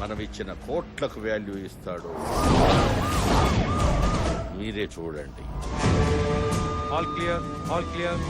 మనం ఇచ్చిన కోట్లకు వాల్యూ ఇస్తాడో మీరే చూడండి. All clear, all clear.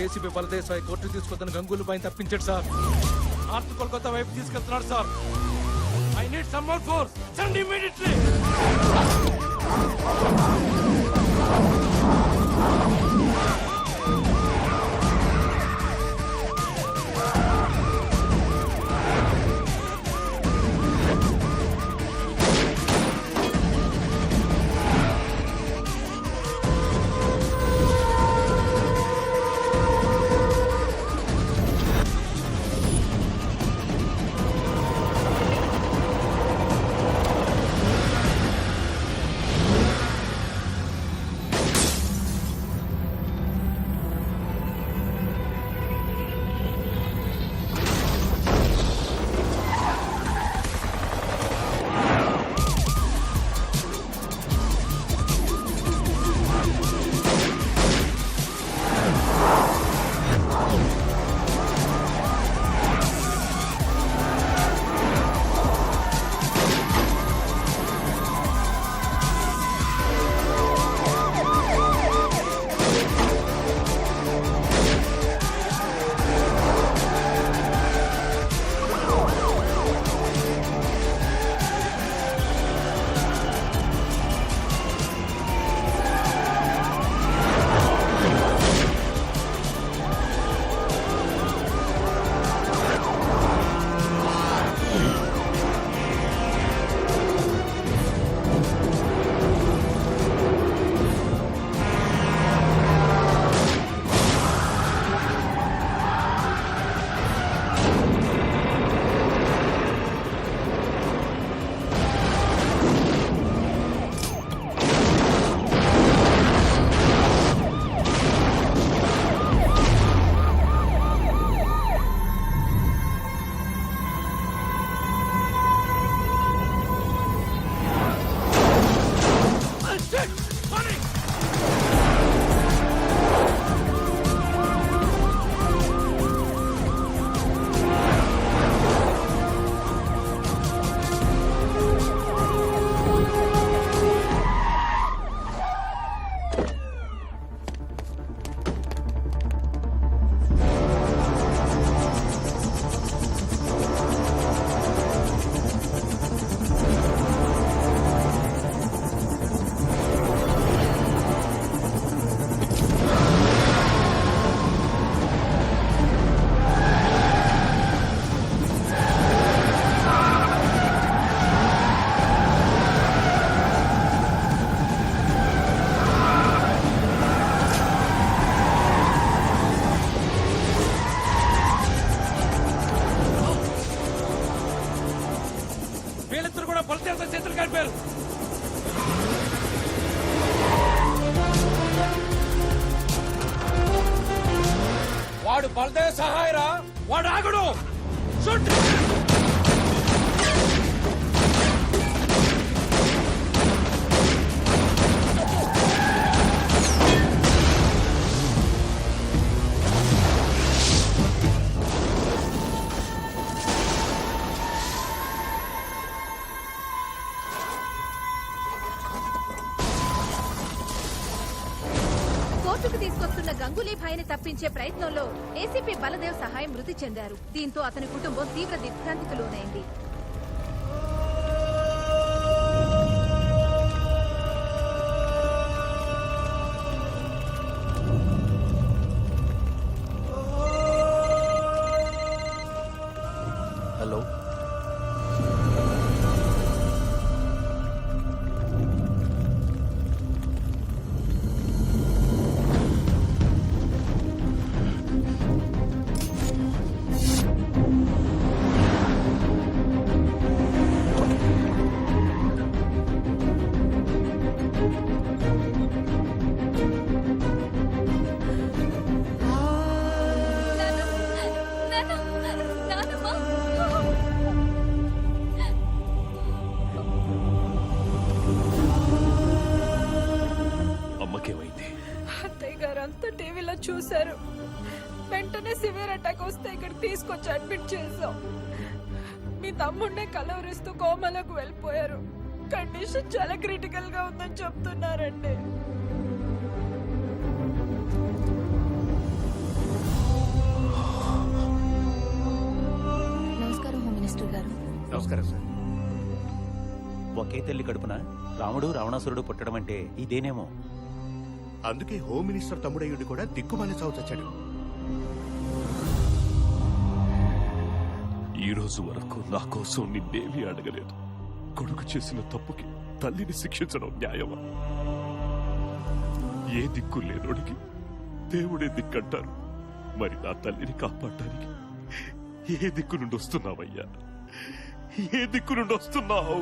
ACP Baldesai court తీసుకొద్దని గంగూలు పైన తప్పించాడు సార్. నార్త్ కోల్కతా వైపు తీసుకెళ్తున్నాడు sir. I need some more force. Send immediately. వాడు బలదేవ సహాయరా, వాడు ఆగడు. కోర్టుకు తీసుకొస్తున్న గంగూలీ భాయ్ని తప్పించే ప్రయత్నంలో ఏసీపీ బలదేవ్ సహాయం మృతి చెందారు. దీంతో అతని కుటుంబం తీవ్ర దిగ్భ్రాంతికి లోనైంది. హలో, మీరంతా టీవీలో చూశారు. వెంటనే సివియర్ అటాక్ వస్తే ఇక్కడ తీసుకొచ్చి అడ్మిట్ చేసాం. మీ తమ్ముడినే కలవరిస్తూ కోమలోకి వెళ్ళిపోయారు. కండిషన్ చాలా క్రిటికల్ గా ఉందని చెప్తున్నారండి. నమస్కారం హోమ్ మినిస్టర్ గారు. నమస్కారం సార్. ఒకే తల్లి కడుపున రాముడు రావణాసురుడు పుట్టడం అంటే ఇదేనేమో. అందుకే హోమ్ మినిస్టర్ తమ్ముడయ్యుడు కూడా దిక్కుమాలి చావు చచ్చాడు. ఈ రోజు వరకు నా కోసం నిన్నేమీ అడగలేదు. కొడుకు చేసిన తప్పుకి తల్లిని శిక్షించడం న్యాయమా? ఏ దిక్కు లేనోడికి దేవుడే దిక్కంటారు. మరి నా తల్లిని కాపాడటానికి ఏ దిక్కు నుండి వస్తున్నావయ్యా? ఏ దిక్కు నుండి వస్తున్నావు?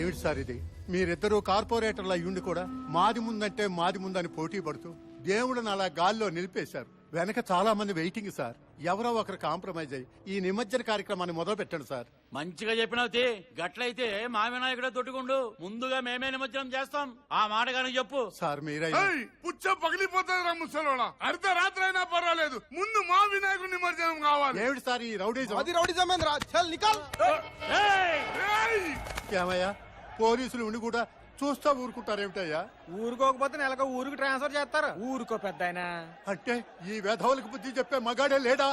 ఏమిటి సార్ ఇది? మీరిద్దరూ కార్పొరేటర్లు అయ్యుండి కూడా మాది ముందంటే మాది ముందని పోటీ పడుతూ దేవుడిని అలా గాల్లో నిలిపేశారు. వెనక చాలా మంది వెయిటింగ్ సార్. ఎవరో ఒకరు కాంప్రమైజ్ అయ్యి ఈ నిమజ్జన కార్యక్రమాన్ని మొదలు పెట్టండి సార్. మంచిగా చెప్పినావు. గట్లయితే మా వినాయకుడే తొట్టుకుండు. ముందుగా మేమే నిమజ్జనం చేస్తాం. ఆ మాట కానీ చెప్పు సార్ మీరై పుచ్చ పగిలిపోతుంది రా ముసలోడా. అర్ధరాత్రి అయినా పర్వాలేదు, ముందు మా వినాయకుడి నిమజ్జనం కావాలి. ఏమిటి సార్ ఈ రౌడీజం? ఏమయ్యా, పోలీసులు ఉండి కూడా చూస్తా ఊరుకుంటారేమిటయ్యా? ఊరుకోకపోతే నెలకు ఊరికి ట్రాన్స్ఫర్ చేస్తారు. ఊరుకో పెద్ద అంటే ఈ వేధవులకు బుద్ధి చెప్పే మగాడే లేడా?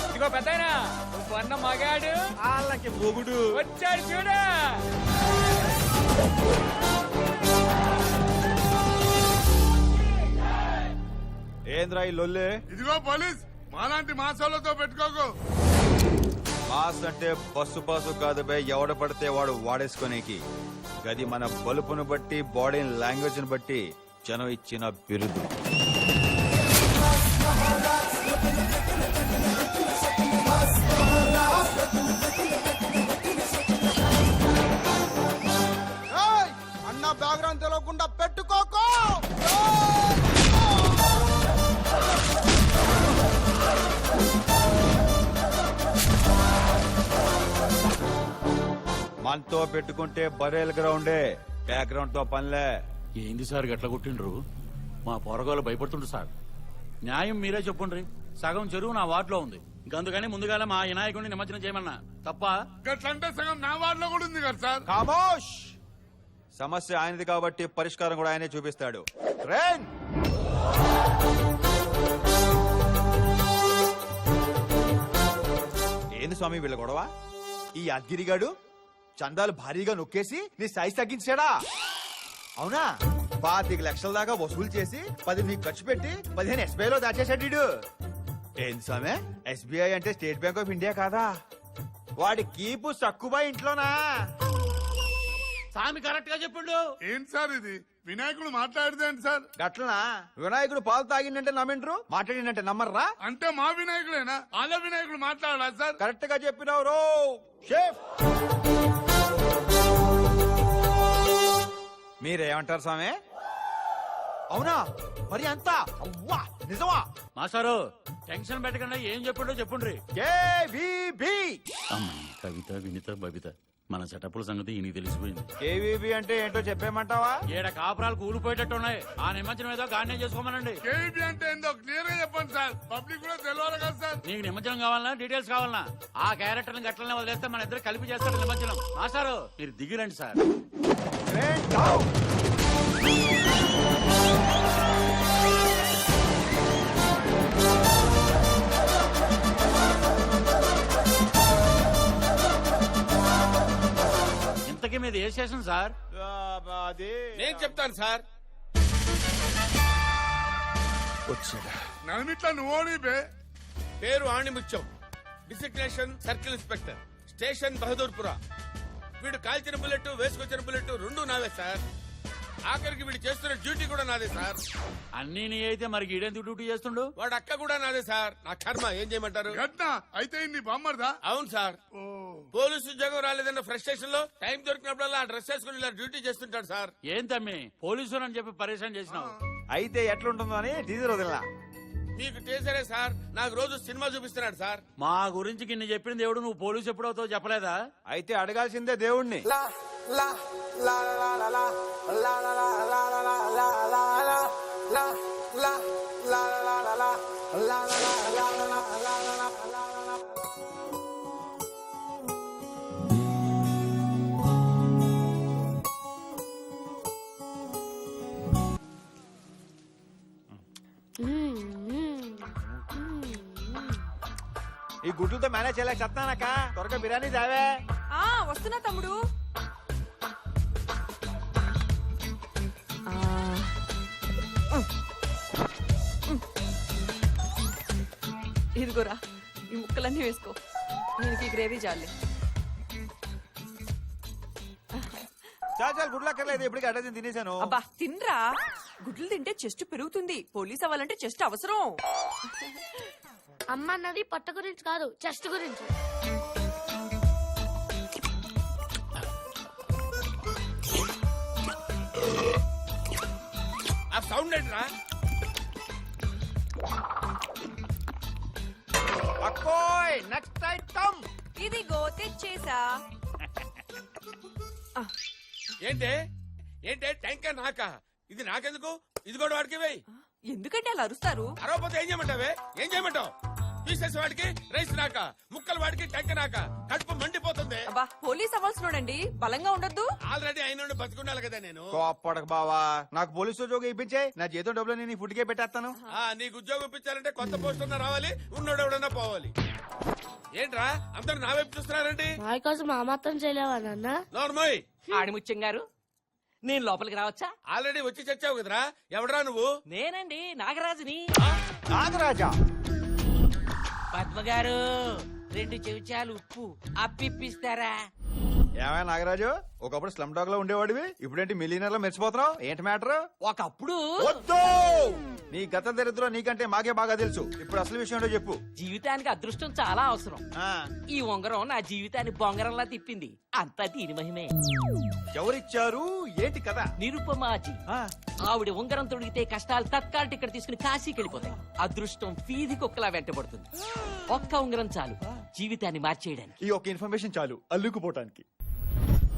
ఇదిగో పెద్ద నువ్వు అన్న మగాడు వాళ్ళకి మొగుడు వచ్చాడు చూడా. ఏంద్రా ఈ లొల్లే? ఇదిగో పోలీస్, మాలాంటి మాసాలతో పెట్టుకోకు. మాస్ అంటే బస్సు పాసు కాదు బే, ఎవడ పడితే వాడు వాడేసుకునేకి. గది మన బలుపును బట్టి, బాడీ లాంగ్వేజ్ ని బట్టి జనం ఇచ్చిన బిరుదు. అన్న బ్యాక్గ్రౌండ్ తెలియకుండా పెట్టుకోకో. మనతో పెట్టుకుంటే బరేల్ గ్రౌండే, బ్యాక్గ్రౌండ్ తో పనిలే. ఏంది సార్ గట్ల కొట్టిండ్రు? మా పొరగాలు భయపడుతుండ్రు సార్. న్యాయం మీరే చెప్పుండ్రి. సగం చెరువు నా వార్డులో ఉంది. అందుకని ముందుగాల మా వినాయకుడిని నిమజ్జనం చేయమన్నా తప్ప. గట్లంటే సగం నా వార్డులో కూడా ఉంది కదా సార్. ఖామోష్! సమస్య ఆయనది కాబట్టి పరిష్కారం కూడా ఆయనే చూపిస్తాడు. ట్రైన్ ఏంది స్వామి వీళ్ళ గొడవ? ఈ అద్గిరిగాడు చందాలు భారీగా నొక్కేసి నీ సైజ్ తగ్గించాడా? అవునా? 25 లక్షల దాకా వసూలు చేసి 10 నీకు ఖర్చు పెట్టి 15 ఎస్బీఐ లో దాచేశాడు వీడు. ఏంది స్వామి, ఎస్బీఐ అంటే స్టేట్ బ్యాంక్ ఆఫ్ ఇండియా కాదా? వాడి కీపు సక్కుబా ఇంట్లోనా? స్వామి కరెక్ట్ గా చెప్పిండు. ఏంటి సార్ ఇది? వినాయకుడు మాట్లాడిదేంటి సార్? గట్లనా? వినాయకుడు పాలు తాగిందంటే నమ్మిండ్రు, మాట్లాడిందంటే నమ్మర్రా? అంటే మా వినాయకుడేనా? వాళ్ళ వినాయకుడు మాట్లాడా సార్? కరెక్ట్ గా చెప్పినావు రో షేఫ్. మీరేమంటారు స్వామి? అవునా? మరి అంతా అవ్వా నిజమా? మాస్టారు టెన్షన్ పెట్టకుండా ఏం చెప్పిండో చెప్పుండ్రి. కేవీబీ. అమ్మాయి కవిత, వినిత, బబిత మన సెటప్ల సంగతి ఈయనకి తెలిసిపోయింది. కేవీబీ అంటే ఏంటో చెప్పేమంటావా? ఏడ కాపురాలు కూలిపోయేటట్టు ఉన్నాయి. ఆ నిమజ్జనం ఏదో గానే చేసుకోమనండి. కేబీ అంటే ఏందో క్లియర్ గా చెప్పండి సార్. పబ్లిక్ కూడా తెలియాలి కదా సార్. నీకు నిమజ్జనం కావాలన్నా డీటెయిల్స్ కావాలన్నా ఆ క్యారెక్టర్ గట్లనే వదిలేస్తే మన ఇద్దరు కలిపి చేస్తాడు నిమజ్జనం. మాస్టారు మీరు దిగిరండి సార్. ఇంతకీ మీద ఏ స్టేషన్ సార్? నేను చెప్తాను సార్. నన్నిట్లా నువ్వు ఓడిపే. పేరు Animutyam, designation circle inspector, station Bahadurpura. వీడు కాల్చిన బుల్లెట్, వేసుకొచ్చిన బుల్లెట్ రెండు నావే సార్. ఆఖరికి వీడు చేస్తున్న డ్యూటీ కూడా నాదే సార్. అన్ని నీ అయితే మరి ఈడెందుకు డ్యూటీ చేస్తుండు? వాడు అక్క కూడా నాదే సార్. నా కర్మ, ఏం చేయమంటారు? అయితే నీ బామ్మర్దా? అవును సార్. పోలీసు ఉద్యోగం రాలేదన్న ఫ్రస్ట్రేషన్ లో టైం దొరికినప్పుడల్లా డ్రెస్ వేసుకుని ఇలా డ్యూటీ చేస్తుంటాడు సార్. ఏం తమ్మి పోలీసు అని చెప్పి పరేషాన్ చేసినావు? అయితే ఎట్లుంటుందో అని టీజర్ వదిలినా. మీకు టీచరే సార్, నాకు రోజు సినిమా చూపిస్తున్నాడు సార్. మా గురించి కిన్ని చెప్పిన దేవుడు నువ్వు పోలీసు ఎప్పుడవుతావు చెప్పలేదా? అయితే అడగాల్సిందే దేవుణ్ణి. ఈ గుడ్లతో మేనేజ్ చేయలేక చెప్తానక్క. త్వరగా బిర్యానీ తేవే. వస్తున్నా తమ్ముడు. ఇదిగోరా, ఈ ముక్కలన్నీ వేసుకో. దీనికి గ్రేవీ చాలే. చాలు గుడ్లు అక్కర్లేదు, ఇప్పటికి అడ్డ తినేశాను. అబ్బా తినరా, గుడ్లు తింటే చెస్ట్ పెరుగుతుంది. పోలీస్ అవ్వాలంటే చెస్ట్ అవసరం. అమ్మ అన్నది పొట్ట గురించి కాదు, చెస్ట్ గురించి. ఆ సౌండ్ ఏంట్రా? అక్కోయ్ నెక్స్ట్ ఐటమ్. ఇదిగో తెచ్చేసా. ఏంటే ఏంటే ట్యాంకర్ నాకా? ఇది నాకెందుకు? ఇది కూడా వాడికి వేయి. ఎందుకంటే అలా అరుస్తారు? అరవపోతే ఏం చేయమంటావే? ఏం చేయమంటావు? పీసెస్ వాడికి, రైస్ నాక, ముక్కలు వాడికి, టెంక నాక. కడుపు మండిపోతుంది. అబ్బా పోలీస్ అవ్వాల్సినోడండి, బలంగా ఉండొద్దు. ఆల్రెడీ అయిన బతుకున్నాను కదా నేను. కోప్పడకు బావా, నాకు పోలీసు ఉద్యోగం ఇప్పించే. నా జీతం డబ్బులు నేను ఫుడ్ కే పెట్టేస్తాను. నీకు ఉద్యోగం ఇప్పించాలంటే కొత్త పోస్ట్ ఉన్నా రావాలి, ఉన్నోడు ఎవడన్నా పోవాలి. ఏంట్రా అందరు నా వైపు చూస్తున్నారండి? మా కోసం మా మాత్రం చేయలేవా నాన్న? నోర్మోయ్. ఆడిముత్యం గారు, నేను లోపలికి రావచ్చా? ఆల్రెడీ వచ్చి చచ్చావు కదరా. ఎవడరా నువ్వు? నేనండి నాగరాజుని. నాగరాజా? పద్మ గారు, 2 చెంచాలు ఉప్పు అప్పిప్పిస్తారా? ఏమైనా నాగరాజు, ఒకప్పుడు స్లమ్ డాగ్ లో ఉండేవాడివి, ఇప్పుడేంటి మిలియనర్ లో మెరిచిపోతున్నావు? ఏంటి మ్యాటర్? ఒకప్పుడు వద్దు, నీ గత దరిద్రం నీకంటే మాకే బాగా తెలుసు. ఇప్పుడు అసలు విషయం ఏంటో చెప్పు. జీవితానికి అదృష్టం చాలా అవసరం. ఆ, ఈ ఉంగరం నా జీవితాన్ని బొంగరంలా తిప్పింది. అంతా దీని మహిమే. ఎవరిచ్చారు? ఏంటి కదా? నిరుపమాజీ. ఆవిడ ఉంగరం తొడిగితే కష్టాలు తత్కాల టికెట్ తీసుకుని కాశీకి వెళ్ళిపోతాయి. అదృష్టం ఫీది కుక్కలా వెంటబడుతుంది. ఒక్క ఉంగరం చాలు జీవితాన్ని మార్చేయడానికి. ఈ ఒక్క ఇన్ఫర్మేషన్ చాలు అల్లుకుపోవటానికి.